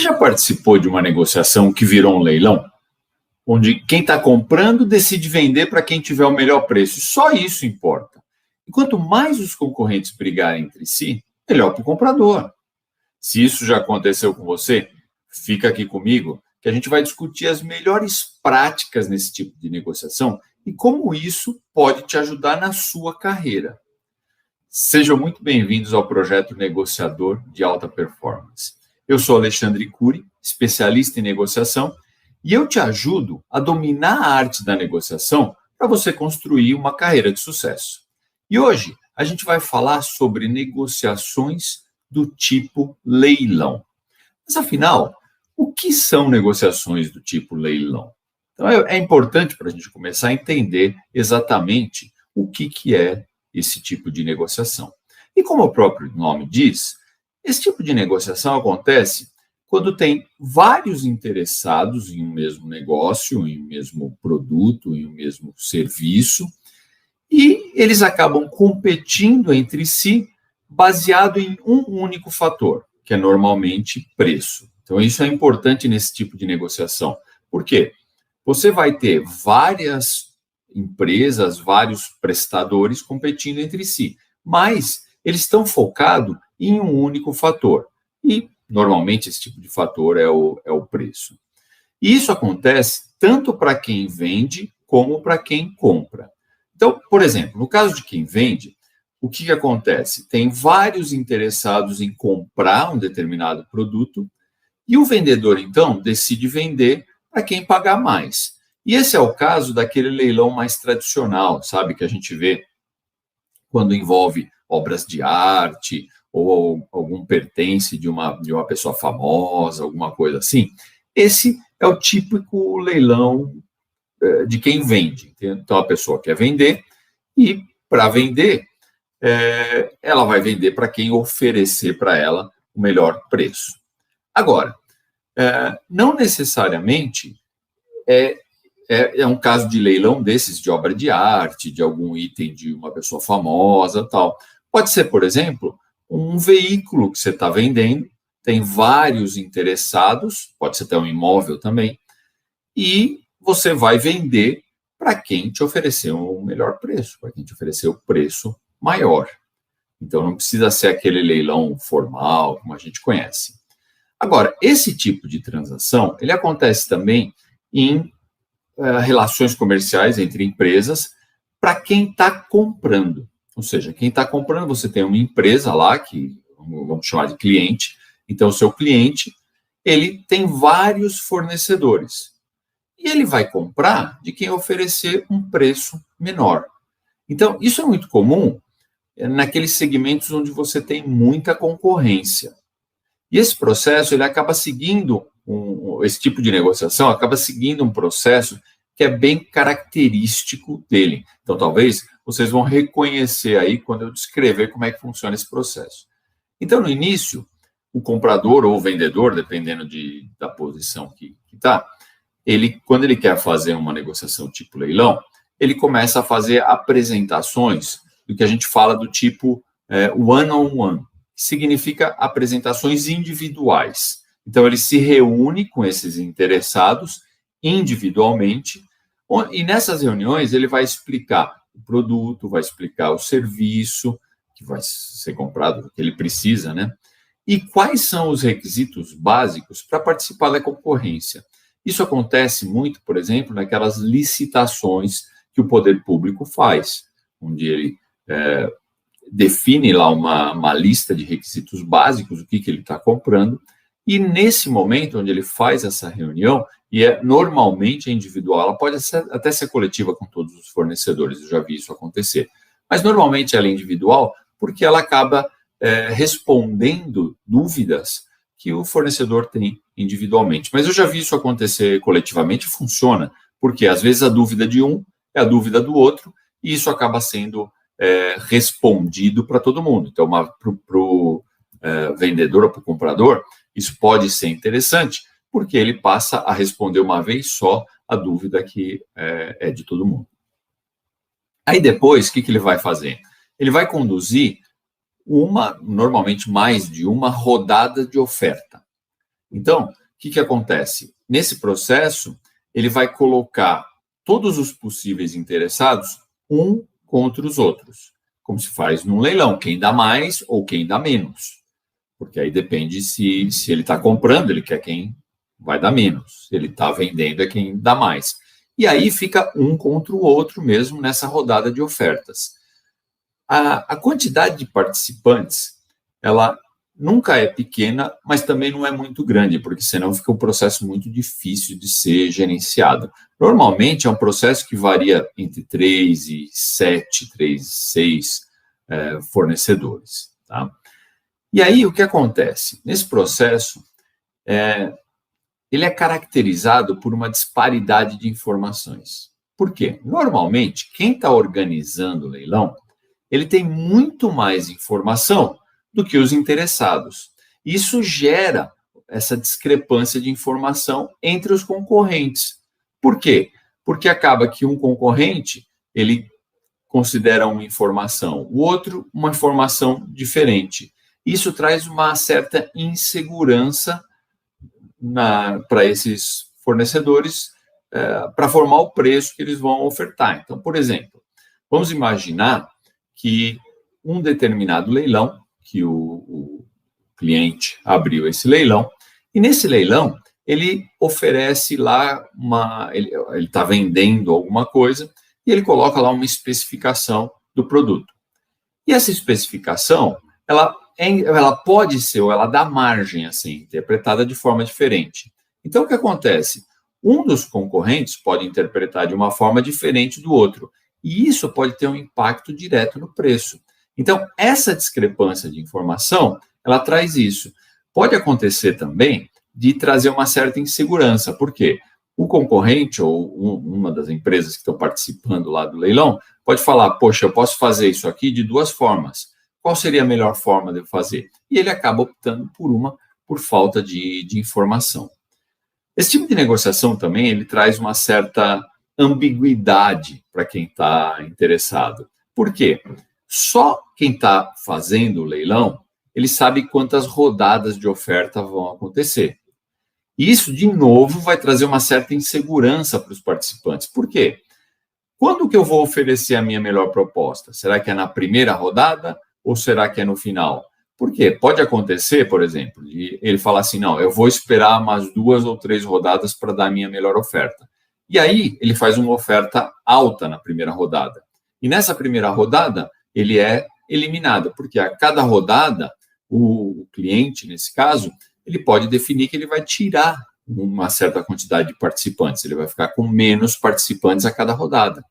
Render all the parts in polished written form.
Você já participou de uma negociação que virou um leilão? Onde quem está comprando decide vender para quem tiver o melhor preço. Só isso importa. E quanto mais os concorrentes brigarem entre si, melhor para o comprador. Se isso já aconteceu com você, fica aqui comigo, que a gente vai discutir as melhores práticas nesse tipo de negociação e como isso pode te ajudar na sua carreira. Sejam muito bem-vindos ao projeto Negociador de Alta Performance. Eu sou Alexandre Cury, especialista em negociação, e eu te ajudo a dominar a arte da negociação para você construir uma carreira de sucesso. E hoje a gente vai falar sobre negociações do tipo leilão. Mas afinal, o que são negociações do tipo leilão? Então é importante para a gente começar a entender exatamente o que é esse tipo de negociação. E como o próprio nome diz, esse tipo de negociação acontece quando tem vários interessados em um mesmo negócio, em um mesmo produto, em um mesmo serviço, e eles acabam competindo entre si baseado em um único fator, que é normalmente preço. Então, isso é importante nesse tipo de negociação. Por quê? Você vai ter várias empresas, vários prestadores competindo entre si, mas eles estão focados em um único fator. E, normalmente, esse tipo de fator é o preço. E isso acontece tanto para quem vende como para quem compra. Então, por exemplo, no caso de quem vende, o que acontece? Tem vários interessados em comprar um determinado produto e o vendedor, então, decide vender para quem pagar mais. E esse é o caso daquele leilão mais tradicional, sabe, que a gente vê quando envolve obras de arte ou algum pertence de uma pessoa famosa, alguma coisa assim. Esse é o típico leilão de quem vende. Então, a pessoa quer vender e, para vender, ela vai vender para quem oferecer para ela o melhor preço. Agora, não necessariamente é um caso de leilão desses de obra de arte, de algum item de uma pessoa famosa, tal. Pode ser, por exemplo, um veículo que você está vendendo, tem vários interessados, pode ser até um imóvel também, e você vai vender para quem te oferecer o melhor preço, para quem te oferecer o preço maior. Então, não precisa ser aquele leilão formal, como a gente conhece. Agora, esse tipo de transação, ele acontece também em relações comerciais entre empresas para quem está comprando. Ou seja, quem está comprando, você tem uma empresa lá, que vamos chamar de cliente. Então, o seu cliente, ele tem vários fornecedores. E ele vai comprar de quem oferecer um preço menor. Então, isso é muito comum naqueles segmentos onde você tem muita concorrência. E esse processo, ele acaba seguindo, esse tipo de negociação acaba seguindo um processo que é bem característico dele. Então, talvez vocês vão reconhecer aí quando eu descrever como é que funciona esse processo. Então, no início, o comprador ou o vendedor, dependendo da posição que está, quando ele quer fazer uma negociação tipo leilão, ele começa a fazer apresentações do que a gente fala do tipo one-on-one, que significa apresentações individuais. Então, ele se reúne com esses interessados individualmente, e nessas reuniões ele vai explicar o produto, vai explicar o serviço que vai ser comprado, que ele precisa, né? E quais são os requisitos básicos para participar da concorrência. Isso acontece muito, por exemplo, naquelas licitações que o poder público faz, onde ele define lá uma lista de requisitos básicos, o que ele está comprando, e nesse momento onde ele faz essa reunião, e normalmente é individual, ela pode até ser coletiva com todos os fornecedores, eu já vi isso acontecer, mas normalmente ela é individual porque ela acaba respondendo dúvidas que o fornecedor tem individualmente. Mas eu já vi isso acontecer coletivamente, funciona, porque às vezes a dúvida de um é a dúvida do outro, e isso acaba sendo respondido para todo mundo. Então, para o vendedor ou para o comprador, isso pode ser interessante, porque ele passa a responder uma vez só a dúvida que é de todo mundo. Aí depois, o que ele vai fazer? Ele vai conduzir normalmente mais de uma rodada de oferta. Então, o que acontece? Nesse processo, ele vai colocar todos os possíveis interessados um contra os outros, como se faz num leilão, quem dá mais ou quem dá menos. Porque aí depende se ele está comprando, ele quer quem vai dar menos. Se ele está vendendo, é quem dá mais. E aí fica um contra o outro mesmo nessa rodada de ofertas. A quantidade de participantes, ela nunca é pequena, mas também não é muito grande, porque senão fica um processo muito difícil de ser gerenciado. Normalmente é um processo que varia entre 3 e 7, 3 e 6 fornecedores. Tá? E aí o que acontece? Nesse processo, ele é caracterizado por uma disparidade de informações. Por quê? Normalmente, quem está organizando o leilão, ele tem muito mais informação do que os interessados. Isso gera essa discrepância de informação entre os concorrentes. Por quê? Porque acaba que um concorrente, ele considera uma informação, o outro uma informação diferente. Isso traz uma certa insegurança para esses fornecedores para formar o preço que eles vão ofertar. Então, por exemplo, vamos imaginar que um determinado leilão, que o cliente abriu esse leilão, e nesse leilão ele oferece lá ele está vendendo alguma coisa e ele coloca lá uma especificação do produto. E essa especificação, ela pode ser, ou ela dá margem a ser interpretada de forma diferente. Então, o que acontece? Um dos concorrentes pode interpretar de uma forma diferente do outro, e isso pode ter um impacto direto no preço. Então, essa discrepância de informação, ela traz isso. Pode acontecer também de trazer uma certa insegurança, porque o concorrente ou uma das empresas que estão participando lá do leilão pode falar, poxa, eu posso fazer isso aqui de duas formas. Qual seria a melhor forma de eu fazer? E ele acaba optando por falta de informação. Esse tipo de negociação também, ele traz uma certa ambiguidade para quem está interessado. Por quê? Só quem está fazendo o leilão, ele sabe quantas rodadas de oferta vão acontecer. E isso, de novo, vai trazer uma certa insegurança para os participantes. Por quê? Quando que eu vou oferecer a minha melhor proposta? Será que é na primeira rodada ou será que é no final? Por quê? Pode acontecer, por exemplo, de ele falar assim, não, eu vou esperar umas 2 ou 3 rodadas para dar a minha melhor oferta. E aí, ele faz uma oferta alta na primeira rodada. E nessa primeira rodada, ele é eliminado, porque a cada rodada, o cliente, nesse caso, ele pode definir que ele vai tirar uma certa quantidade de participantes, ele vai ficar com menos participantes a cada rodada.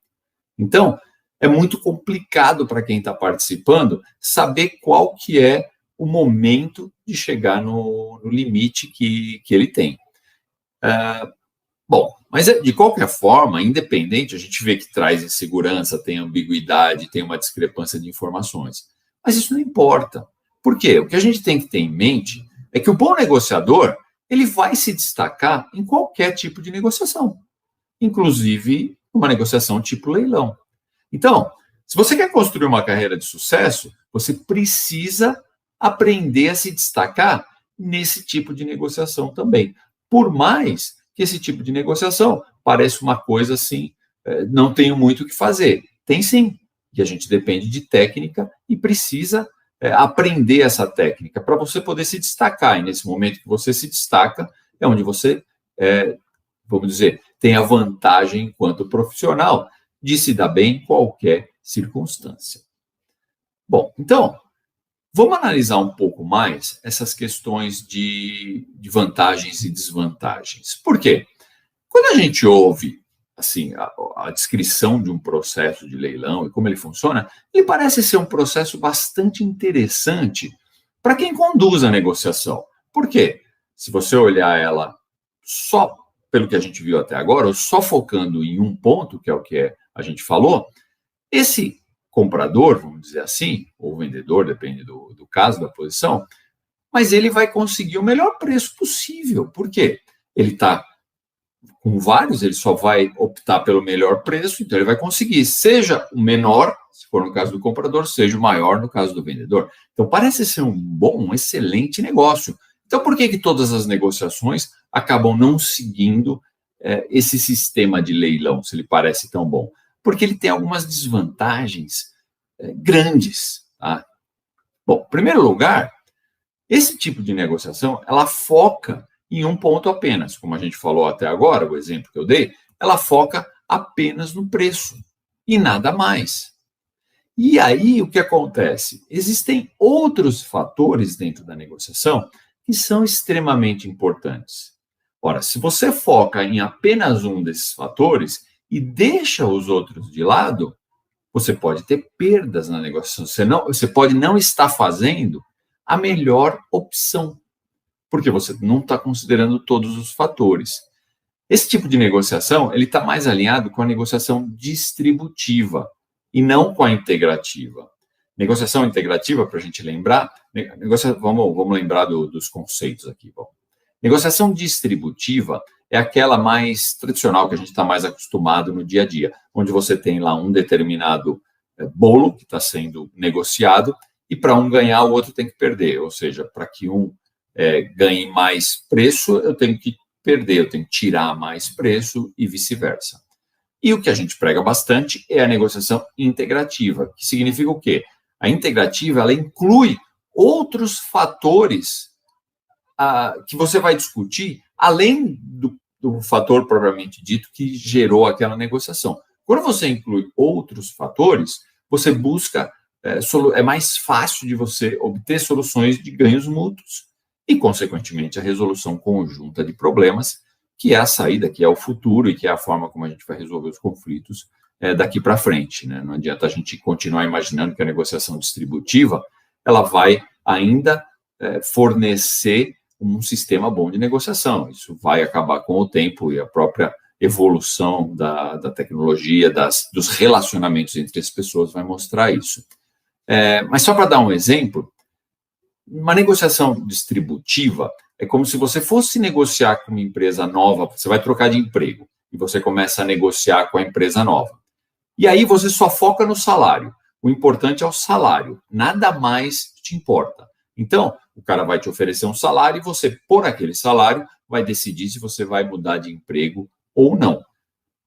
Então, é muito complicado para quem está participando saber qual que é o momento de chegar no limite que ele tem. Bom, mas de qualquer forma, independente, a gente vê que traz insegurança, tem ambiguidade, tem uma discrepância de informações. Mas isso não importa. Por quê? O que a gente tem que ter em mente é que o bom negociador, ele vai se destacar em qualquer tipo de negociação, inclusive uma negociação tipo leilão. Então, se você quer construir uma carreira de sucesso, você precisa aprender a se destacar nesse tipo de negociação também. Por mais que esse tipo de negociação pareça uma coisa assim, não tenho muito o que fazer. Tem sim, que a gente depende de técnica e precisa aprender essa técnica para você poder se destacar. E nesse momento que você se destaca, é onde você, vamos dizer, tem a vantagem enquanto profissional de se dar bem em qualquer circunstância. Bom, então, vamos analisar um pouco mais essas questões de vantagens e desvantagens. Por quê? Quando a gente ouve assim, a descrição de um processo de leilão e como ele funciona, ele parece ser um processo bastante interessante para quem conduz a negociação. Por quê? Se você olhar ela só pelo que a gente viu até agora, ou só focando em um ponto, que é o que a gente falou, esse comprador, vamos dizer assim, ou vendedor, depende do caso, da posição, mas ele vai conseguir o melhor preço possível. Por quê? Ele está com vários, ele só vai optar pelo melhor preço, então ele vai conseguir, seja o menor, se for no caso do comprador, seja o maior no caso do vendedor. Então parece ser um excelente negócio. Então, por que todas as negociações acabam não seguindo esse sistema de leilão, se ele parece tão bom? Porque ele tem algumas desvantagens grandes. Tá? Bom, em primeiro lugar, esse tipo de negociação, ela foca em um ponto apenas. Como a gente falou até agora, o exemplo que eu dei, ela foca apenas no preço e nada mais. E aí, o que acontece? Existem outros fatores dentro da negociação que são extremamente importantes. Ora, se você foca em apenas um desses fatores e deixa os outros de lado, você pode ter perdas na negociação. Você pode não estar fazendo a melhor opção, porque você não está considerando todos os fatores. Esse tipo de negociação, ele está mais alinhado com a negociação distributiva e não com a integrativa. Negociação integrativa, para a gente lembrar, vamos lembrar dos conceitos aqui. Bom, negociação distributiva é aquela mais tradicional, que a gente está mais acostumado no dia a dia, onde você tem lá um determinado bolo que está sendo negociado e para um ganhar, o outro tem que perder. Ou seja, para que um ganhe mais preço, eu tenho que perder, eu tenho que tirar mais preço e vice-versa. E o que a gente prega bastante é a negociação integrativa, que significa o quê? A integrativa, ela inclui outros fatores que você vai discutir, além do fator propriamente dito que gerou aquela negociação. Quando você inclui outros fatores, você busca, é mais fácil de você obter soluções de ganhos mútuos e, consequentemente, a resolução conjunta de problemas, que é a saída, que é o futuro e que é a forma como a gente vai resolver os conflitos daqui para frente. Né? Não adianta a gente continuar imaginando que a negociação distributiva ela vai ainda fornecer um sistema bom de negociação. Isso vai acabar com o tempo e a própria evolução da tecnologia, dos relacionamentos entre as pessoas vai mostrar isso. Mas só para dar um exemplo, uma negociação distributiva é como se você fosse negociar com uma empresa nova, você vai trocar de emprego e você começa a negociar com a empresa nova. E aí você só foca no salário. O importante é o salário, nada mais te importa. Então, o cara vai te oferecer um salário e você, por aquele salário, vai decidir se você vai mudar de emprego ou não.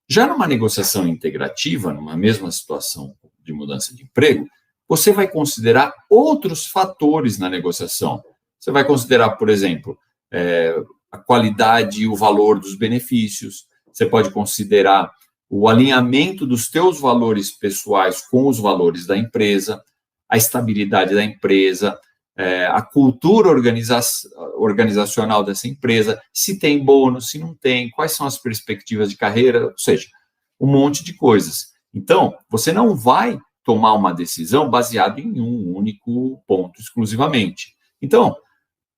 Já numa negociação integrativa, numa mesma situação de mudança de emprego, você vai considerar outros fatores na negociação. Você vai considerar, por exemplo, a qualidade e o valor dos benefícios. Você pode considerar o alinhamento dos teus valores pessoais com os valores da empresa, a estabilidade da empresa, a cultura organizacional dessa empresa, se tem bônus, se não tem, quais são as perspectivas de carreira, ou seja, um monte de coisas. Então, você não vai tomar uma decisão baseada em um único ponto exclusivamente. Então,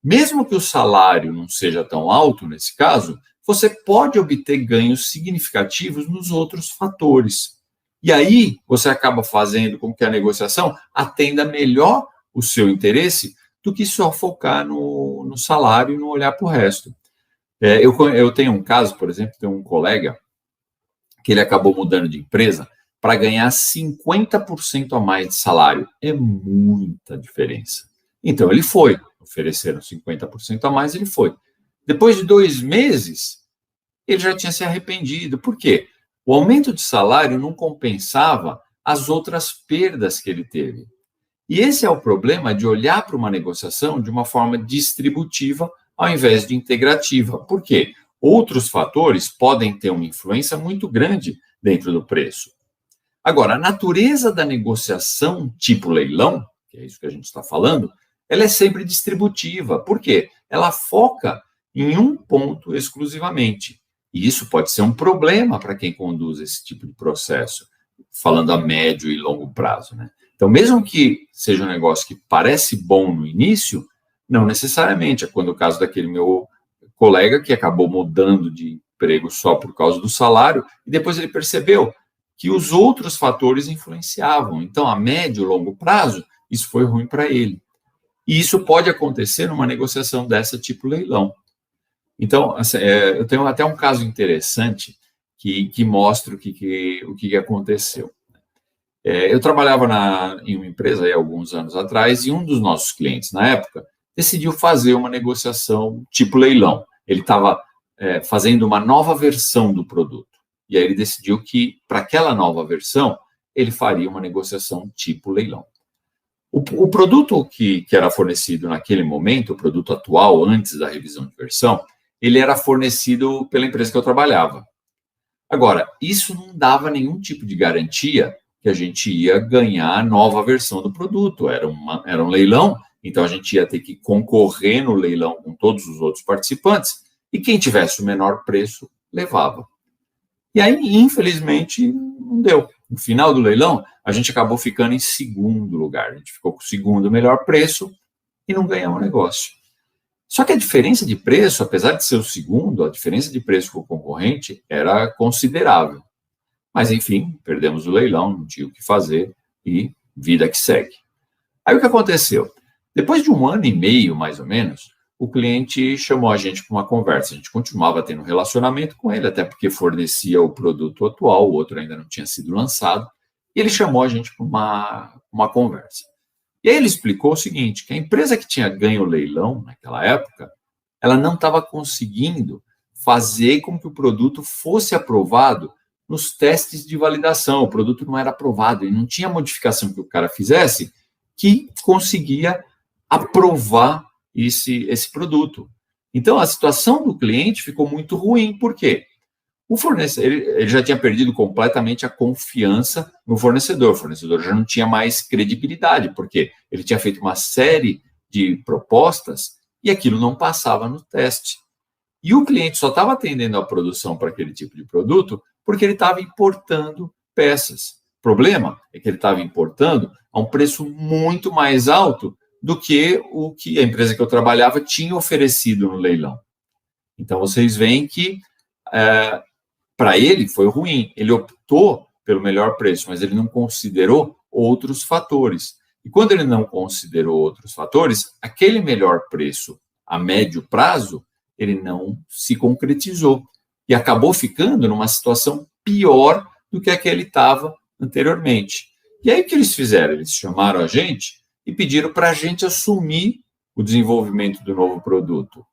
mesmo que o salário não seja tão alto nesse caso, você pode obter ganhos significativos nos outros fatores. E aí, você acaba fazendo com que a negociação atenda melhor o seu interesse do que só focar no salário e não olhar para o resto. Eu tenho um caso, por exemplo, tem um colega que ele acabou mudando de empresa para ganhar 50% a mais de salário. É muita diferença. Então, ele foi. Ofereceram 50% a mais, ele foi. Depois de 2 meses, ele já tinha se arrependido. Por quê? O aumento de salário não compensava as outras perdas que ele teve. E esse é o problema de olhar para uma negociação de uma forma distributiva ao invés de integrativa. Por quê? Outros fatores podem ter uma influência muito grande dentro do preço. Agora, a natureza da negociação tipo leilão, que é isso que a gente está falando, ela é sempre distributiva. Por quê? Ela foca em um ponto exclusivamente. E isso pode ser um problema para quem conduz esse tipo de processo, falando a médio e longo prazo, né? Então, mesmo que seja um negócio que parece bom no início, não necessariamente. É quando o caso daquele meu colega que acabou mudando de emprego só por causa do salário, e depois ele percebeu que os outros fatores influenciavam. Então, a médio e longo prazo, isso foi ruim para ele. E isso pode acontecer numa negociação dessa tipo leilão. Então, eu tenho até um caso interessante que mostra o que aconteceu. Eu trabalhava em uma empresa aí, alguns anos atrás, e um dos nossos clientes, na época, decidiu fazer uma negociação tipo leilão. Ele estava fazendo uma nova versão do produto. E aí ele decidiu que, para aquela nova versão, ele faria uma negociação tipo leilão. O produto que era fornecido naquele momento, o produto atual, antes da revisão de versão, ele era fornecido pela empresa que eu trabalhava. Agora, isso não dava nenhum tipo de garantia que a gente ia ganhar a nova versão do produto. Era um leilão, então a gente ia ter que concorrer no leilão com todos os outros participantes, e quem tivesse o menor preço, levava. E aí, infelizmente, não deu. No final do leilão, a gente acabou ficando em segundo lugar. A gente ficou com o segundo melhor preço e não ganhamos o negócio. Só que a diferença de preço, apesar de ser o segundo, a diferença de preço com o concorrente era considerável. Mas, enfim, perdemos o leilão, não tinha o que fazer e vida que segue. Aí o que aconteceu? Depois de 1 ano e meio, mais ou menos, o cliente chamou a gente para uma conversa. A gente continuava tendo relacionamento com ele, até porque fornecia o produto atual, o outro ainda não tinha sido lançado, e ele chamou a gente para uma conversa. E aí ele explicou o seguinte, que a empresa que tinha ganho o leilão naquela época, ela não estava conseguindo fazer com que o produto fosse aprovado nos testes de validação. O produto não era aprovado e não tinha modificação que o cara fizesse que conseguia aprovar esse produto. Então, a situação do cliente ficou muito ruim. Por quê? O fornecedor ele já tinha perdido completamente a confiança no fornecedor. O fornecedor já não tinha mais credibilidade, porque ele tinha feito uma série de propostas e aquilo não passava no teste. E o cliente só estava atendendo a produção para aquele tipo de produto porque ele estava importando peças. O problema é que ele estava importando a um preço muito mais alto do que o que a empresa que eu trabalhava tinha oferecido no leilão. Então, vocês veem que para ele foi ruim. Ele optou pelo melhor preço, mas ele não considerou outros fatores. E quando ele não considerou outros fatores, aquele melhor preço a médio prazo, ele não se concretizou. E acabou ficando numa situação pior do que a que ele estava anteriormente. E aí o que eles fizeram? Eles chamaram a gente e pediram para a gente assumir o desenvolvimento do novo produto.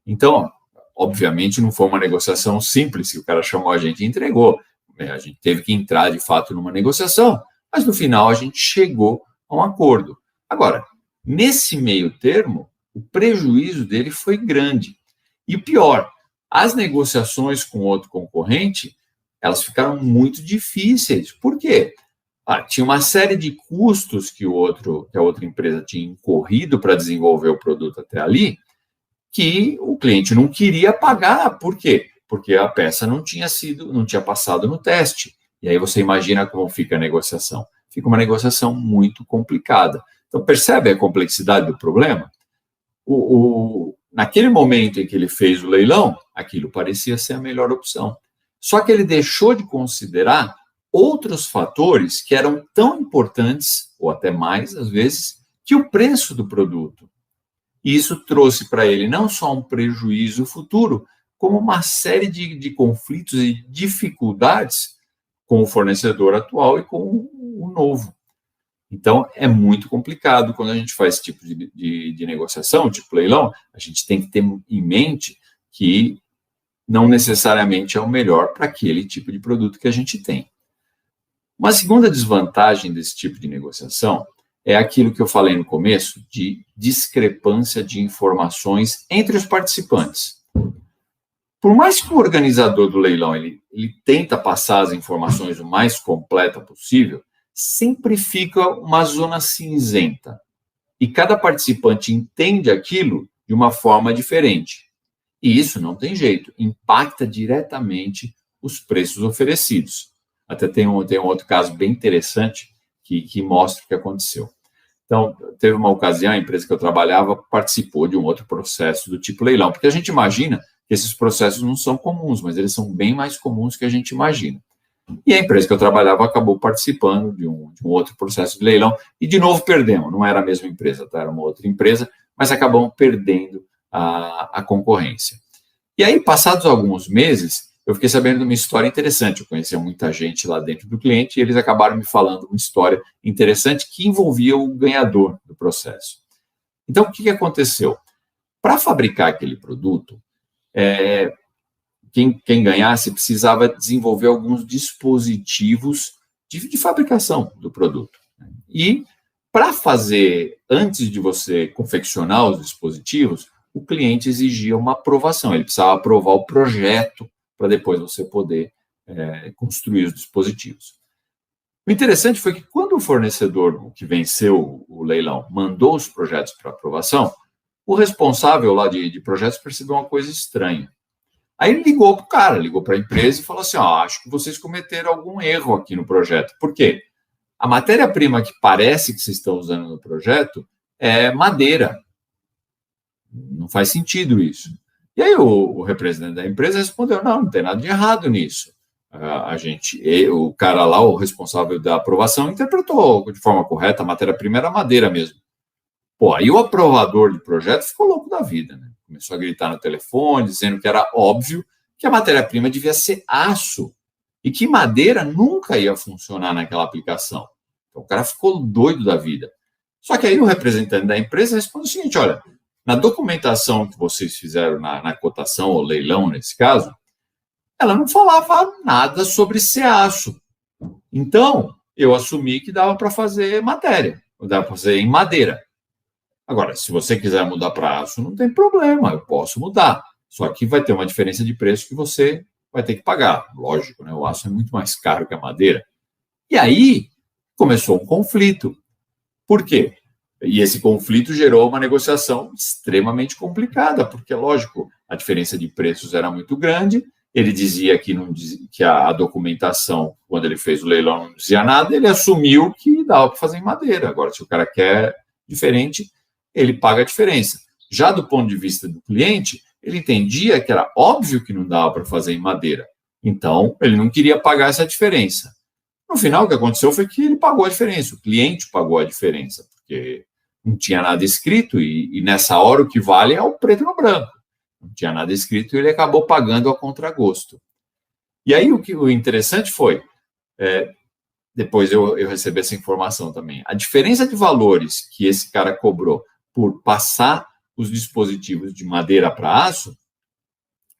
Então, obviamente, não foi uma negociação simples que o cara chamou a gente e entregou. A gente teve que entrar, de fato, numa negociação, mas no final a gente chegou a um acordo. Agora, nesse meio termo, o prejuízo dele foi grande. E o pior, as negociações com outro concorrente, elas ficaram muito difíceis. Por quê? Tinha uma série de custos que a outra empresa tinha incorrido para desenvolver o produto até ali, que o cliente não queria pagar. Por quê? Porque a peça não tinha passado no teste. E aí você imagina como fica a negociação. Fica uma negociação muito complicada. Então, percebe a complexidade do problema? Naquele momento em que ele fez o leilão, aquilo parecia ser a melhor opção. Só que ele deixou de considerar outros fatores que eram tão importantes, ou até mais, às vezes, que o preço do produto. E isso trouxe para ele não só um prejuízo futuro, como uma série de conflitos e dificuldades com o fornecedor atual e com o novo. Então, é muito complicado quando a gente faz esse tipo de negociação, tipo leilão, a gente tem que ter em mente que não necessariamente é o melhor para aquele tipo de produto que a gente tem. Uma segunda desvantagem desse tipo de negociação é aquilo que eu falei no começo, de discrepância de informações entre os participantes. Por mais que o organizador do leilão ele tenta passar as informações o mais completa possível, sempre fica uma zona cinzenta. E cada participante entende aquilo de uma forma diferente. E isso não tem jeito, impacta diretamente os preços oferecidos. Até tem um outro caso bem interessante que mostra o que aconteceu. Então, teve uma ocasião, a empresa que eu trabalhava participou de um outro processo do tipo leilão, porque a gente imagina que esses processos não são comuns, mas eles são bem mais comuns que a gente imagina. E a empresa que eu trabalhava acabou participando de um outro processo de leilão, e de novo perdemos, não era a mesma empresa, tá? Era uma outra empresa, mas acabamos perdendo a concorrência. E aí, passados alguns meses, eu fiquei sabendo de uma história interessante. Eu conhecia muita gente lá dentro do cliente e eles acabaram me falando uma história interessante que envolvia o ganhador do processo. Então, o que aconteceu? Para fabricar aquele produto, quem ganhasse precisava desenvolver alguns dispositivos de fabricação do produto. E para fazer, antes de você confeccionar os dispositivos, o cliente exigia uma aprovação, ele precisava aprovar o projeto para depois você poder construir os dispositivos. O interessante foi que quando o fornecedor que venceu o leilão mandou os projetos para aprovação, o responsável lá de projetos percebeu uma coisa estranha. Aí ele ligou para o cara, ligou para a empresa e falou assim, acho que vocês cometeram algum erro aqui no projeto. Por quê? A matéria-prima que parece que vocês estão usando no projeto é madeira. Não faz sentido isso. E aí o representante da empresa respondeu, não tem nada de errado nisso. O cara lá, o responsável da aprovação, interpretou de forma correta, a matéria-prima era madeira mesmo. Aí o aprovador de projeto ficou louco da vida, né? Começou a gritar no telefone, dizendo que era óbvio que a matéria-prima devia ser aço e que madeira nunca ia funcionar naquela aplicação. Então o cara ficou doido da vida. Só que aí o representante da empresa respondeu o seguinte, olha, na documentação que vocês fizeram na cotação, ou leilão nesse caso, ela não falava nada sobre ser aço. Então, eu assumi que dava para fazer matéria, dava para fazer em madeira. Agora, se você quiser mudar para aço, não tem problema, eu posso mudar. Só que vai ter uma diferença de preço que você vai ter que pagar. Lógico, né? O aço é muito mais caro que a madeira. E aí, começou um conflito. Por quê? E esse conflito gerou uma negociação extremamente complicada, porque, lógico, a diferença de preços era muito grande. Ele dizia que a documentação, quando ele fez o leilão, não dizia nada, ele assumiu que dava para fazer em madeira. Agora, se o cara quer diferente, ele paga a diferença. Já do ponto de vista do cliente, ele entendia que era óbvio que não dava para fazer em madeira. Então, ele não queria pagar essa diferença. No final, o que aconteceu foi que ele pagou a diferença, o cliente pagou a diferença, porque não tinha nada escrito e nessa hora o que vale é o preto no branco. Não tinha nada escrito e ele acabou pagando a contragosto. E aí o interessante foi, depois eu recebi essa informação também, a diferença de valores que esse cara cobrou por passar os dispositivos de madeira para aço,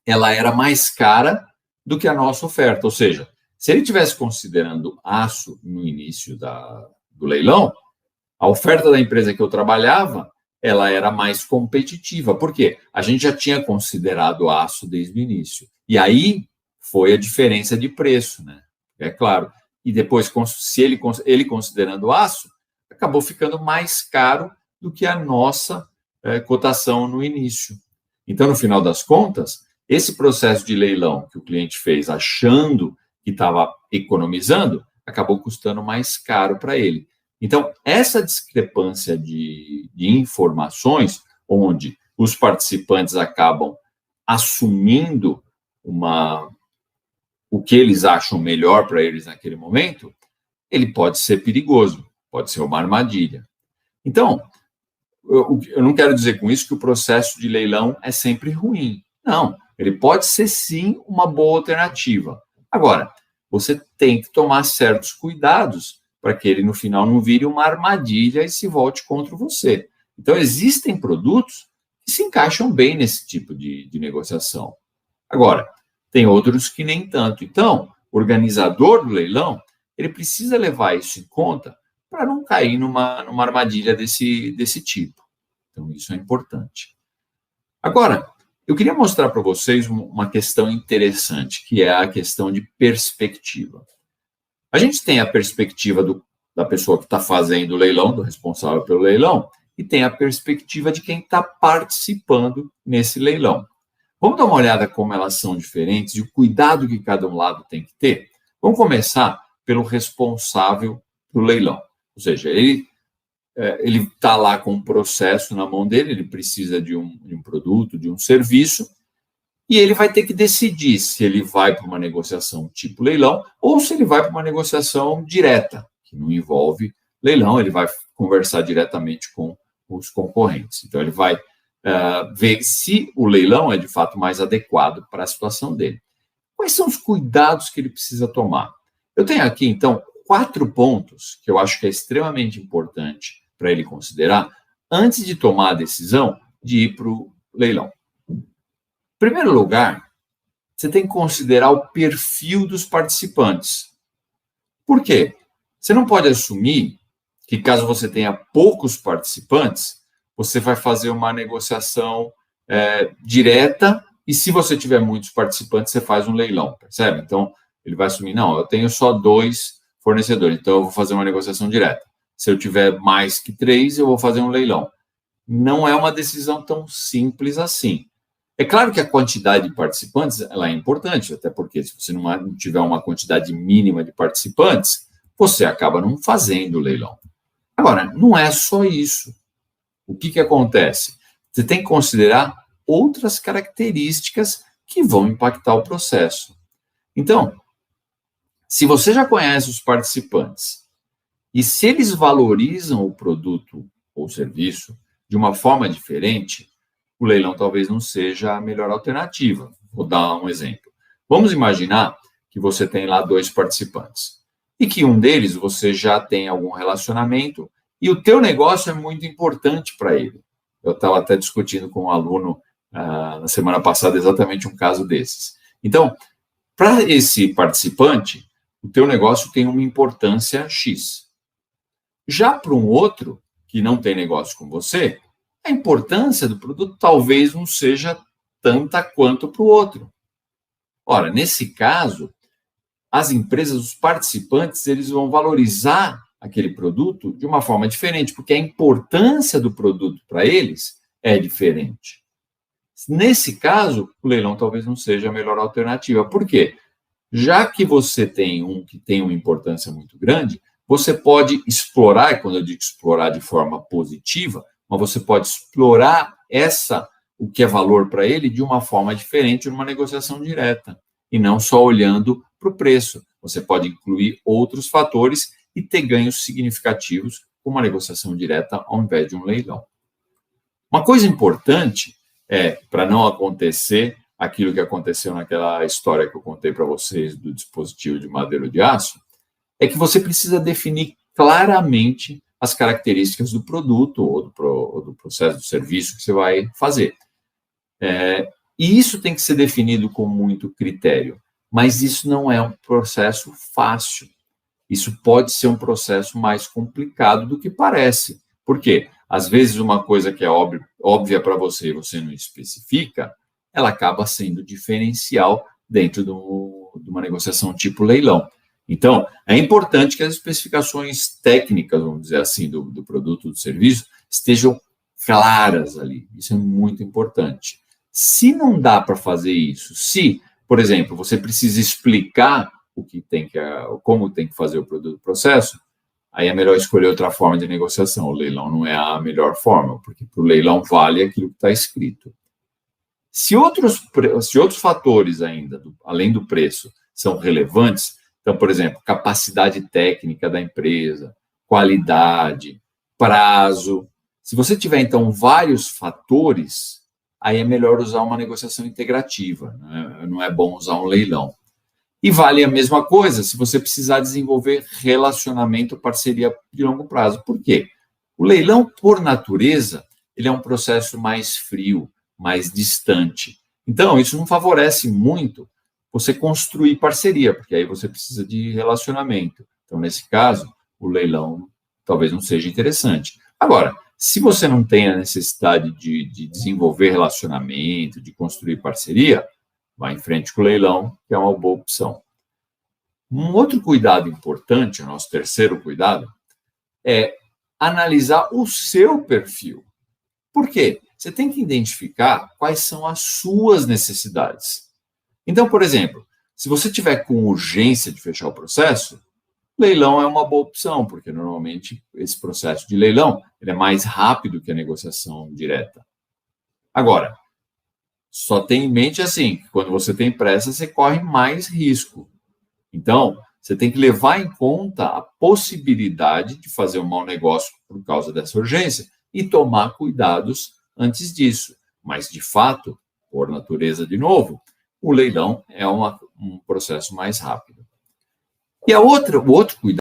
ela era mais cara do que a nossa oferta. Ou seja, se ele estivesse considerando aço no início do leilão, a oferta da empresa que eu trabalhava, ela era mais competitiva. Por quê? A gente já tinha considerado aço desde o início. E aí foi a diferença de preço, né? É claro. E depois, se ele considerando aço, acabou ficando mais caro do que a nossa cotação no início. Então, no final das contas, esse processo de leilão que o cliente fez achando que estava economizando, acabou custando mais caro para ele. Então, essa discrepância de informações, onde os participantes acabam assumindo o que eles acham melhor para eles naquele momento, ele pode ser perigoso, pode ser uma armadilha. Então, eu não quero dizer com isso que o processo de leilão é sempre ruim. Não, ele pode ser sim uma boa alternativa. Agora, você tem que tomar certos cuidados para que ele no final não vire uma armadilha e se volte contra você. Então, existem produtos que se encaixam bem nesse tipo de negociação. Agora, tem outros que nem tanto. Então, o organizador do leilão, ele precisa levar isso em conta para não cair numa armadilha desse tipo. Então, isso é importante. Agora, eu queria mostrar para vocês uma questão interessante, que é a questão de perspectiva. A gente tem a perspectiva da pessoa que está fazendo o leilão, do responsável pelo leilão, e tem a perspectiva de quem está participando nesse leilão. Vamos dar uma olhada como elas são diferentes e o cuidado que cada um lado tem que ter? Vamos começar pelo responsável do leilão. Ou seja, ele está lá com um processo na mão dele, ele precisa de um produto, de um serviço, e ele vai ter que decidir se ele vai para uma negociação tipo leilão ou se ele vai para uma negociação direta, que não envolve leilão, ele vai conversar diretamente com os concorrentes. Então, ele vai ver se o leilão é, de fato, mais adequado para a situação dele. Quais são os cuidados que ele precisa tomar? Eu tenho aqui, então, 4 pontos que eu acho que é extremamente importante para ele considerar antes de tomar a decisão de ir para o leilão. Em primeiro lugar, você tem que considerar o perfil dos participantes. Por quê? Você não pode assumir que, caso você tenha poucos participantes, você vai fazer uma negociação direta, e se você tiver muitos participantes, você faz um leilão, percebe? Então, ele vai assumir, não, eu tenho só 2 fornecedores, então eu vou fazer uma negociação direta. Se eu tiver mais que 3, eu vou fazer um leilão. Não é uma decisão tão simples assim. É claro que a quantidade de participantes ela é importante, até porque se você não tiver uma quantidade mínima de participantes, você acaba não fazendo o leilão. Agora, não é só isso. O que acontece? Você tem que considerar outras características que vão impactar o processo. Então, se você já conhece os participantes e se eles valorizam o produto ou serviço de uma forma diferente, o leilão talvez não seja a melhor alternativa. Vou dar um exemplo. Vamos imaginar que você tem lá 2 participantes e que um deles você já tem algum relacionamento e o teu negócio é muito importante para ele. Eu estava até discutindo com um aluno na semana passada exatamente um caso desses. Então, para esse participante, o teu negócio tem uma importância X. Já para um outro, que não tem negócio com você, a importância do produto talvez não seja tanta quanto para o outro. Ora, nesse caso, as empresas, os participantes, eles vão valorizar aquele produto de uma forma diferente, porque a importância do produto para eles é diferente. Nesse caso, o leilão talvez não seja a melhor alternativa. Por quê? Já que você tem um que tem uma importância muito grande, você pode explorar, e quando eu digo explorar de forma positiva, mas você pode explorar o que é valor para ele de uma forma diferente numa negociação direta, e não só olhando para o preço. Você pode incluir outros fatores e ter ganhos significativos com uma negociação direta ao invés de um leilão. Uma coisa importante para não acontecer aquilo que aconteceu naquela história que eu contei para vocês do dispositivo de madeira ou de aço, é que você precisa definir claramente as características do produto ou do processo do serviço que você vai fazer. E isso tem que ser definido com muito critério, mas isso não é um processo fácil. Isso pode ser um processo mais complicado do que parece. Por quê? Às vezes uma coisa que é óbvia para você e você não especifica, ela acaba sendo diferencial dentro de uma negociação tipo leilão. Então, é importante que as especificações técnicas, vamos dizer assim, do produto, do serviço, estejam claras ali. Isso é muito importante. Se não dá para fazer isso, se, por exemplo, você precisa explicar como tem que fazer o produto, o processo, aí é melhor escolher outra forma de negociação. O leilão não é a melhor forma, porque para o leilão vale aquilo que está escrito. Se outros fatores ainda, além do preço, são relevantes, então, por exemplo, capacidade técnica da empresa, qualidade, prazo. Se você tiver, então, vários fatores, aí é melhor usar uma negociação integrativa, né? Não é bom usar um leilão. E vale a mesma coisa se você precisar desenvolver relacionamento, parceria de longo prazo. Por quê? O leilão, por natureza, ele é um processo mais frio, mais distante. Então, isso não favorece muito você construir parceria, porque aí você precisa de relacionamento. Então, nesse caso, o leilão talvez não seja interessante. Agora, se você não tem a necessidade de desenvolver relacionamento, de construir parceria, vá em frente com o leilão, que é uma boa opção. Um outro cuidado importante, o nosso terceiro cuidado, é analisar o seu perfil. Por quê? Você tem que identificar quais são as suas necessidades. Então, por exemplo, se você tiver com urgência de fechar o processo, leilão é uma boa opção, porque normalmente esse processo de leilão ele é mais rápido que a negociação direta. Agora, só tenha em mente assim, que quando você tem pressa, você corre mais risco. Então, você tem que levar em conta a possibilidade de fazer um mau negócio por causa dessa urgência e tomar cuidados antes disso. Mas, de fato, por natureza de novo, o leilão é um processo mais rápido. E o outro cuidado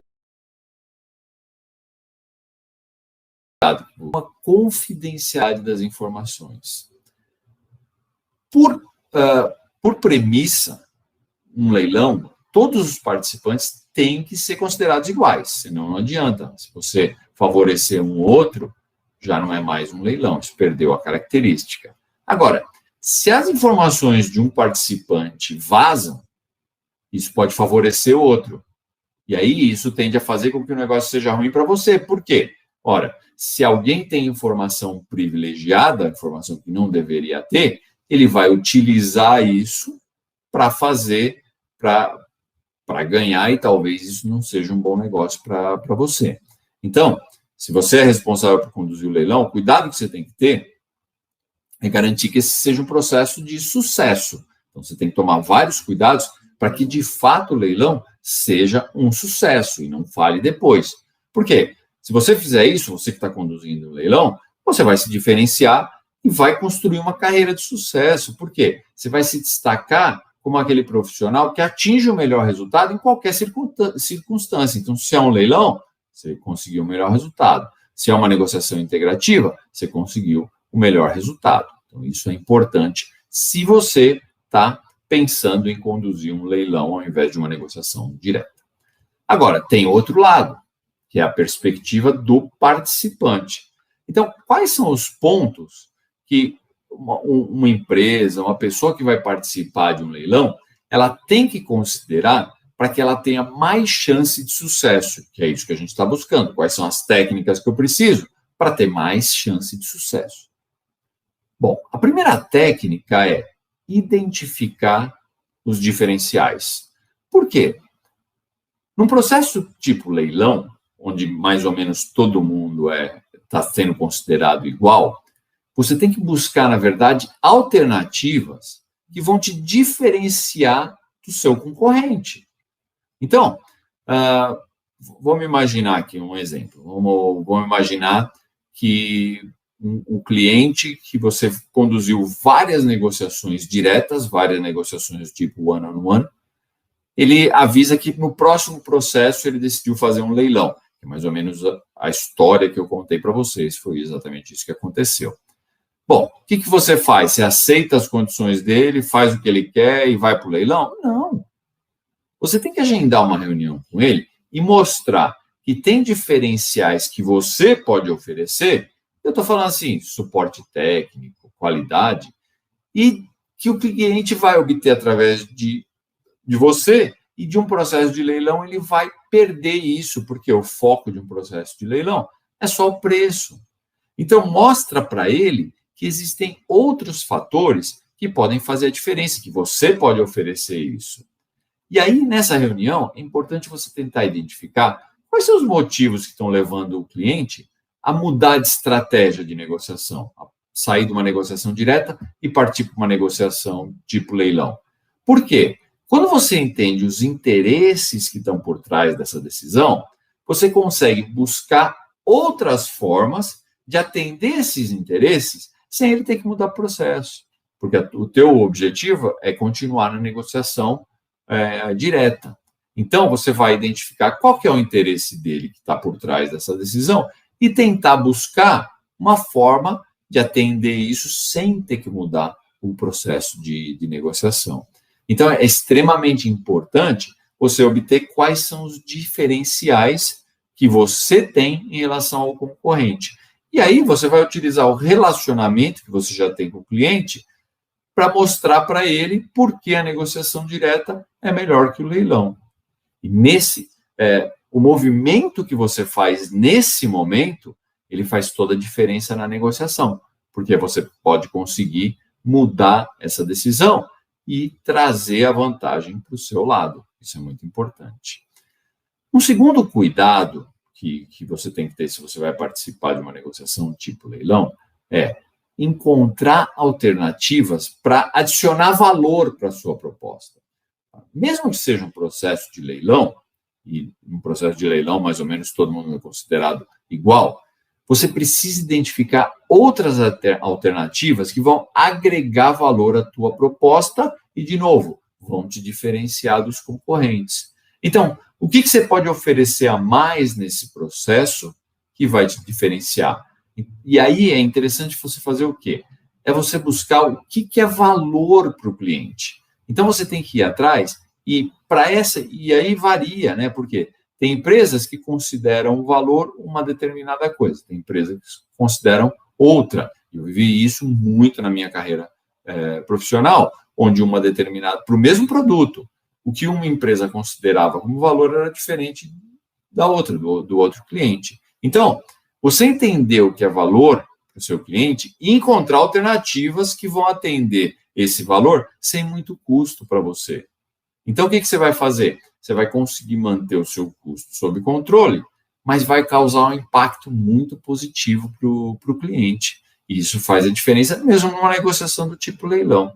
uma confidencialidade das informações. Por premissa, um leilão, todos os participantes têm que ser considerados iguais, senão não adianta. Se você favorecer um outro, já não é mais um leilão, isso perdeu a característica. Agora, se as informações de um participante vazam, isso pode favorecer o outro. E aí isso tende a fazer com que o negócio seja ruim para você. Por quê? Ora, se alguém tem informação privilegiada, informação que não deveria ter, ele vai utilizar isso para ganhar, e talvez isso não seja um bom negócio para você. Então, se você é responsável por conduzir o leilão, o cuidado que você tem que ter é garantir que esse seja um processo de sucesso. Então, você tem que tomar vários cuidados para que, de fato, o leilão seja um sucesso e não falhe depois. Por quê? Se você fizer isso, você que está conduzindo o leilão, você vai se diferenciar e vai construir uma carreira de sucesso. Por quê? Você vai se destacar como aquele profissional que atinge o melhor resultado em qualquer circunstância. Então, se é um leilão, você conseguiu o melhor resultado. Se é uma negociação integrativa, você conseguiu o melhor resultado. Então, isso é importante se você está pensando em conduzir um leilão ao invés de uma negociação direta. Agora, tem outro lado, que é a perspectiva do participante. Então, quais são os pontos que uma empresa, uma pessoa que vai participar de um leilão, ela tem que considerar para que ela tenha mais chance de sucesso, que é isso que a gente está buscando. Quais são as técnicas que eu preciso para ter mais chance de sucesso? Bom, a primeira técnica é identificar os diferenciais. Por quê? Num processo tipo leilão, onde mais ou menos todo mundo está sendo considerado igual, você tem que buscar, na verdade, alternativas que vão te diferenciar do seu concorrente. Então, vamos imaginar aqui um exemplo. Vamos imaginar que um cliente que você conduziu várias negociações diretas, várias negociações tipo one-on-one, ele avisa que no próximo processo ele decidiu fazer um leilão. É mais ou menos a história que eu contei para vocês, foi exatamente isso que aconteceu. Bom, o que você faz? Você aceita as condições dele, faz o que ele quer e vai para o leilão? Não. Você tem que agendar uma reunião com ele e mostrar que tem diferenciais que você pode oferecer. Eu estou falando assim, suporte técnico, qualidade, e que o cliente vai obter através de você, e de um processo de leilão ele vai perder isso, porque o foco de um processo de leilão é só o preço. Então, mostra para ele que existem outros fatores que podem fazer a diferença, que você pode oferecer isso. E aí, nessa reunião, é importante você tentar identificar quais são os motivos que estão levando o cliente a mudar de estratégia de negociação, a sair de uma negociação direta e partir para uma negociação tipo leilão. Por quê? Quando você entende os interesses que estão por trás dessa decisão, você consegue buscar outras formas de atender esses interesses sem ele ter que mudar o processo. Porque o teu objetivo é continuar na negociação direta. Então, você vai identificar qual que é o interesse dele que está por trás dessa decisão e tentar buscar uma forma de atender isso sem ter que mudar o processo de negociação. Então, é extremamente importante você obter quais são os diferenciais que você tem em relação ao concorrente. E aí, você vai utilizar o relacionamento que você já tem com o cliente para mostrar para ele por que a negociação direta é melhor que o leilão. E o movimento que você faz nesse momento, ele faz toda a diferença na negociação, porque você pode conseguir mudar essa decisão e trazer a vantagem para o seu lado. Isso é muito importante. Um segundo cuidado que você tem que ter se você vai participar de uma negociação tipo leilão é encontrar alternativas para adicionar valor para a sua proposta. Mesmo que seja um processo de leilão, e um processo de leilão mais ou menos todo mundo é considerado igual, você precisa identificar outras alternativas que vão agregar valor à tua proposta e, de novo, vão te diferenciar dos concorrentes. Então, o que você pode oferecer a mais nesse processo que vai te diferenciar? E aí é interessante você fazer o quê? É você buscar o que é valor para o cliente. Então você tem que ir atrás e aí varia, né? Porque tem empresas que consideram o valor uma determinada coisa, tem empresas que consideram outra. Eu vivi isso muito na minha carreira profissional, onde uma determinada, para o mesmo produto, o que uma empresa considerava como valor era diferente da outra, do outro cliente. Então, você entender o que é valor para o seu cliente e encontrar alternativas que vão atender esse valor sem muito custo para você. Então, o que você vai fazer? Você vai conseguir manter o seu custo sob controle, mas vai causar um impacto muito positivo para o cliente. E isso faz a diferença mesmo numa negociação do tipo leilão.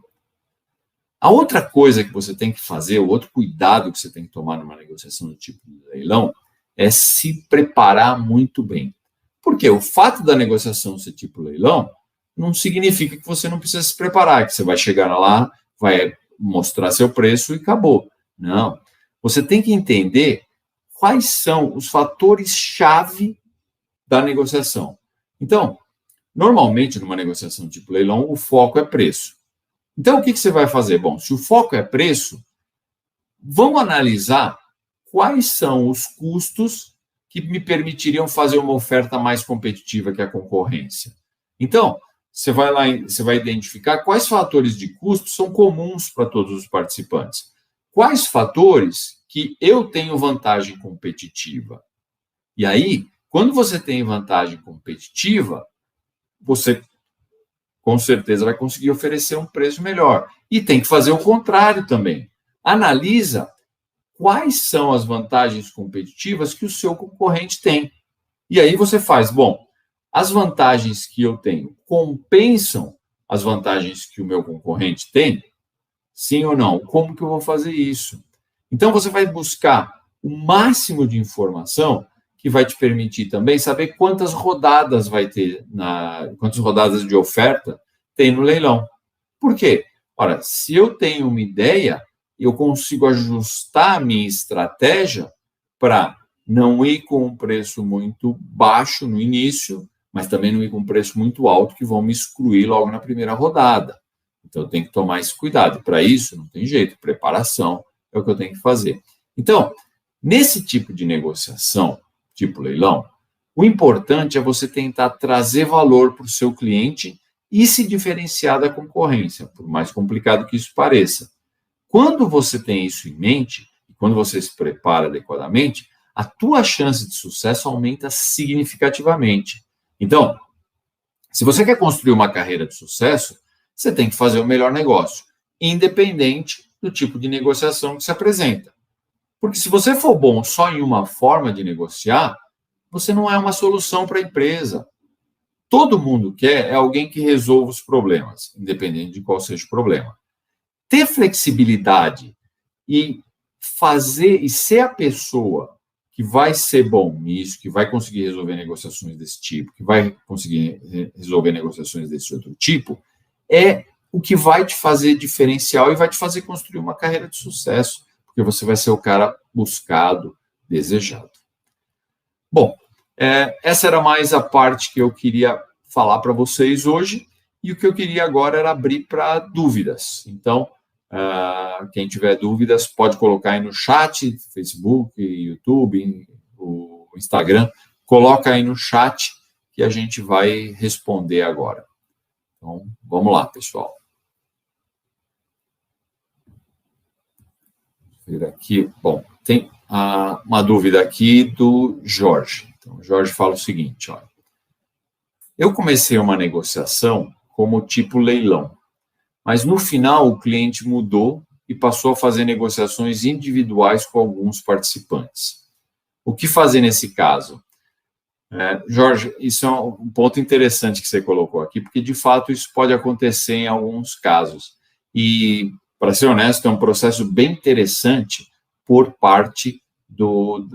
A outra coisa que você tem que fazer, o outro cuidado que você tem que tomar numa negociação do tipo leilão, é se preparar muito bem. Porque o fato da negociação ser tipo leilão não significa que você não precisa se preparar, que você vai chegar lá, vai mostrar seu preço e acabou. Não. Você tem que entender quais são os fatores-chave da negociação. Então, normalmente, numa negociação tipo leilão, o foco é preço. Então, o que você vai fazer? Bom, se o foco é preço, vamos analisar quais são os custos que me permitiriam fazer uma oferta mais competitiva que a concorrência. Então, você vai lá e você vai identificar quais fatores de custo são comuns para todos os participantes. Quais fatores que eu tenho vantagem competitiva? E aí, quando você tem vantagem competitiva, você com certeza vai conseguir oferecer um preço melhor. E tem que fazer o contrário também. Analisa quais são as vantagens competitivas que o seu concorrente tem. E aí você faz, bom, as vantagens que eu tenho compensam as vantagens que o meu concorrente tem? Sim ou não? Como que eu vou fazer isso? Então você vai buscar o máximo de informação que vai te permitir também saber quantas rodadas vai ter, quantas rodadas de oferta tem no leilão. Por quê? Ora, se eu tenho uma ideia, eu consigo ajustar a minha estratégia para não ir com um preço muito baixo no início, mas também não ir com um preço muito alto que vão me excluir logo na primeira rodada. Então, eu tenho que tomar esse cuidado. Para isso, não tem jeito, preparação é o que eu tenho que fazer. Então, nesse tipo de negociação, tipo leilão, o importante é você tentar trazer valor para o seu cliente e se diferenciar da concorrência, por mais complicado que isso pareça. Quando você tem isso em mente, quando você se prepara adequadamente, a tua chance de sucesso aumenta significativamente. Então, se você quer construir uma carreira de sucesso, você tem que fazer o melhor negócio, independente do tipo de negociação que se apresenta. Porque se você for bom só em uma forma de negociar, você não é uma solução para a empresa. Todo mundo quer é alguém que resolva os problemas, independente de qual seja o problema. Ter flexibilidade e fazer e ser a pessoa que vai ser bom nisso, que vai conseguir resolver negociações desse tipo, que vai conseguir resolver negociações desse outro tipo, é o que vai te fazer diferencial e vai te fazer construir uma carreira de sucesso, porque você vai ser o cara buscado, desejado. Bom, essa era mais a parte que eu queria falar para vocês hoje, e o que eu queria agora era abrir para dúvidas. Então, quem tiver dúvidas pode colocar aí no chat, Facebook, YouTube, o Instagram, coloca aí no chat que a gente vai responder agora. Então, vamos lá, pessoal. Vou ver aqui. Bom, tem uma dúvida aqui do Jorge. Então, o Jorge fala o seguinte, olha. Eu comecei uma negociação como tipo leilão, mas no final o cliente mudou e passou a fazer negociações individuais com alguns participantes. O que fazer nesse caso? Jorge, isso é um ponto interessante que você colocou aqui, porque de fato isso pode acontecer em alguns casos. E, para ser honesto, é um processo bem interessante por parte do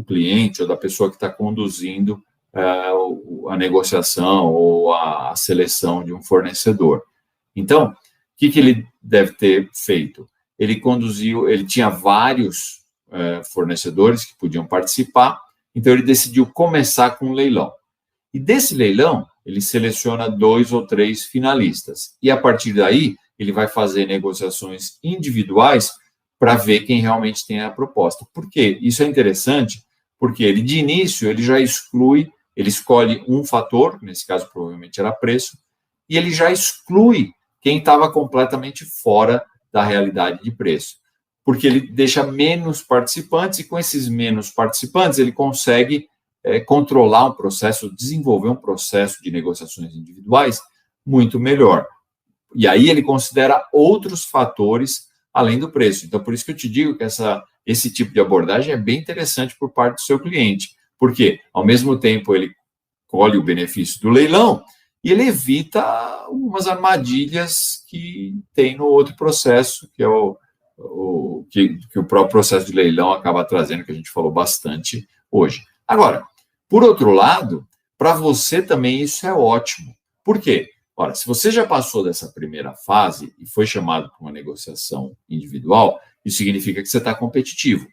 cliente ou da pessoa que está conduzindo a negociação ou a seleção de um fornecedor. Então, o que ele deve ter feito? Ele tinha vários fornecedores que podiam participar, então ele decidiu começar com um leilão. E desse leilão, ele seleciona 2 ou 3 finalistas. E a partir daí, ele vai fazer negociações individuais para ver quem realmente tem a proposta. Por quê? Isso é interessante, porque ele, de início, ele já exclui, ele escolhe um fator, nesse caso provavelmente era preço, e ele já exclui quem estava completamente fora da realidade de preço, porque ele deixa menos participantes, e com esses menos participantes ele consegue controlar um processo, desenvolver um processo de negociações individuais muito melhor. E aí ele considera outros fatores além do preço. Então, por isso que eu te digo que esse tipo de abordagem é bem interessante por parte do seu cliente, porque, ao mesmo tempo, ele colhe o benefício do leilão e ele evita algumas armadilhas que tem no outro processo, que é que o próprio processo de leilão acaba trazendo, que a gente falou bastante hoje. Agora, por outro lado, para você também isso é ótimo. Por quê? Ora, se você já passou dessa primeira fase e foi chamado para uma negociação individual, isso significa que você está competitivo.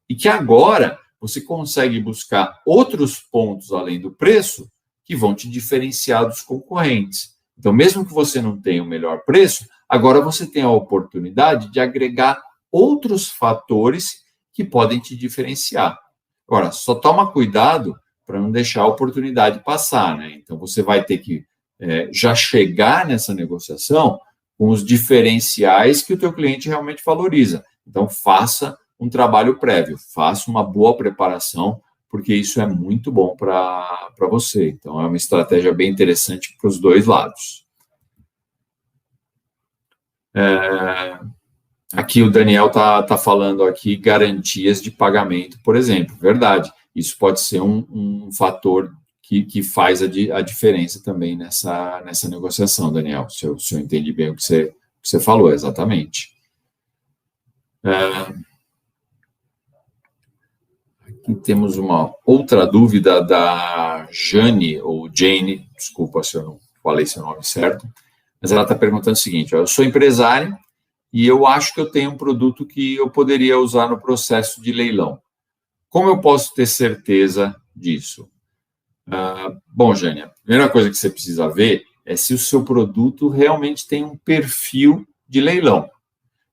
E que agora você consegue buscar outros pontos além do preço que vão te diferenciar dos concorrentes. Então, mesmo que você não tenha o melhor preço, agora você tem a oportunidade de agregar outros fatores que podem te diferenciar. Agora, só toma cuidado para não deixar a oportunidade passar, né? Então, você vai ter que já chegar nessa negociação com os diferenciais que o teu cliente realmente valoriza. Então, faça um trabalho prévio, faça uma boa preparação, porque isso é muito bom para você. Então, é uma estratégia bem interessante para os dois lados. Aqui o Daniel tá falando aqui garantias de pagamento, por exemplo. Verdade, isso pode ser um fator que faz a diferença também nessa negociação, Daniel, se eu entendi bem o que você falou, exatamente. Aqui temos uma outra dúvida da Jane, ou Jane, desculpa se eu não falei seu nome certo, mas ela está perguntando o seguinte: eu sou empresária e eu acho que eu tenho um produto que eu poderia usar no processo de leilão. Como eu posso ter certeza disso? Bom, Jane, a primeira coisa que você precisa ver é se o seu produto realmente tem um perfil de leilão.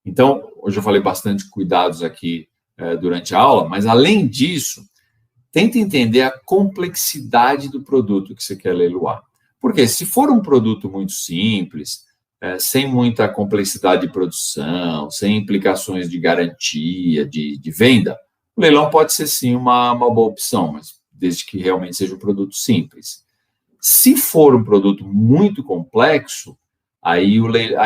Então, hoje eu falei bastante cuidados aqui durante a aula, mas além disso, tenta entender a complexidade do produto que você quer leiloar. Porque se for um produto muito simples, sem muita complexidade de produção, sem implicações de garantia, de venda, o leilão pode ser sim uma boa opção, mas desde que realmente seja um produto simples. Se for um produto muito complexo, aí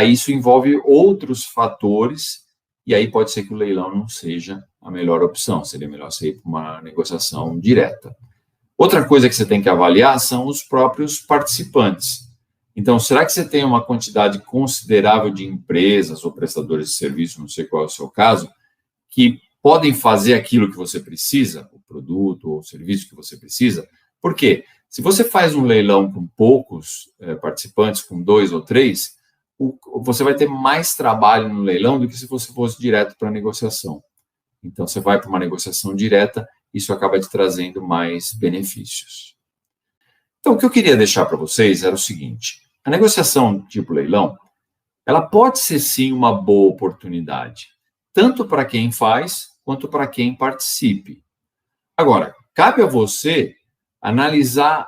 isso envolve outros fatores, e aí pode ser que o leilão não seja a melhor opção, seria melhor você ir para uma negociação direta. Outra coisa que você tem que avaliar são os próprios participantes. Então, será que você tem uma quantidade considerável de empresas ou prestadores de serviço, não sei qual é o seu caso, que podem fazer aquilo que você precisa, o produto ou o serviço que você precisa? Por quê? Se você faz um leilão com poucos participantes, com 2 ou 3, você vai ter mais trabalho no leilão do que se você fosse direto para a negociação. Então, você vai para uma negociação direta, isso acaba te trazendo mais benefícios. Então, o que eu queria deixar para vocês era o seguinte: a negociação tipo leilão, ela pode ser sim uma boa oportunidade, tanto para quem faz, quanto para quem participe. Agora, cabe a você analisar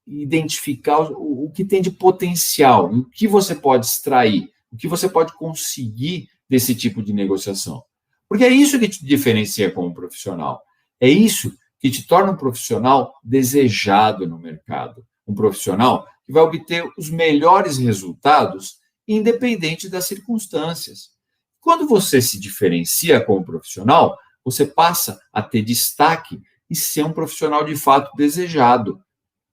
e identificar o que tem de potencial, o que você pode extrair, o que você pode conseguir desse tipo de negociação. Porque é isso que te diferencia como profissional. É isso que te torna um profissional desejado no mercado. Um profissional que vai obter os melhores resultados, independente das circunstâncias. Quando você se diferencia como profissional, você passa a ter destaque e ser um profissional de fato desejado.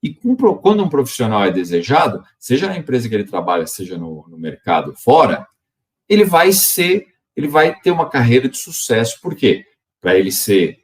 E quando um profissional é desejado, seja na empresa que ele trabalha, seja no mercado fora, ele vai ter uma carreira de sucesso. Por quê? Para ele ser,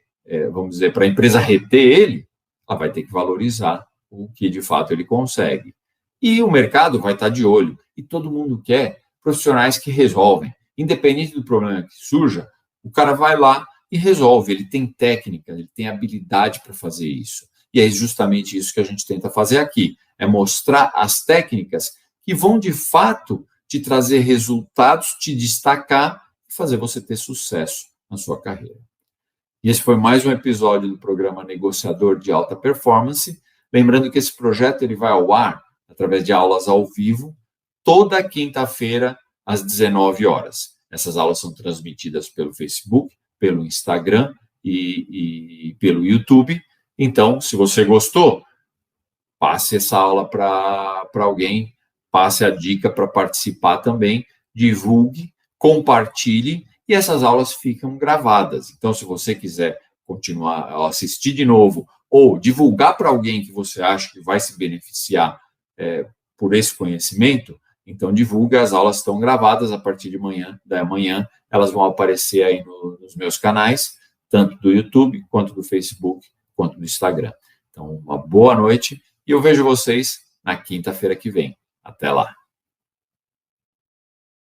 vamos dizer, para a empresa reter ele, ela vai ter que valorizar o que de fato ele consegue. E o mercado vai estar de olho. E todo mundo quer profissionais que resolvem. Independente do problema que surja, o cara vai lá e resolve. Ele tem técnica, ele tem habilidade para fazer isso. E é justamente isso que a gente tenta fazer aqui, é mostrar as técnicas que vão, de fato, te trazer resultados, te destacar e fazer você ter sucesso na sua carreira. E esse foi mais um episódio do programa Negociador de Alta Performance. Lembrando que esse projeto ele vai ao ar através de aulas ao vivo, toda quinta-feira, às 19 horas. Essas aulas são transmitidas pelo Facebook, pelo Instagram e pelo YouTube. Então, se você gostou, passe essa aula para alguém, passe a dica para participar também, divulgue, compartilhe, e essas aulas ficam gravadas. Então, se você quiser continuar a assistir de novo ou divulgar para alguém que você acha que vai se beneficiar por esse conhecimento, então divulga, as aulas estão gravadas a partir de amanhã, elas vão aparecer aí nos meus canais, tanto do YouTube, quanto do Facebook, quanto do Instagram. Então, uma boa noite e eu vejo vocês na quinta-feira que vem. Até lá.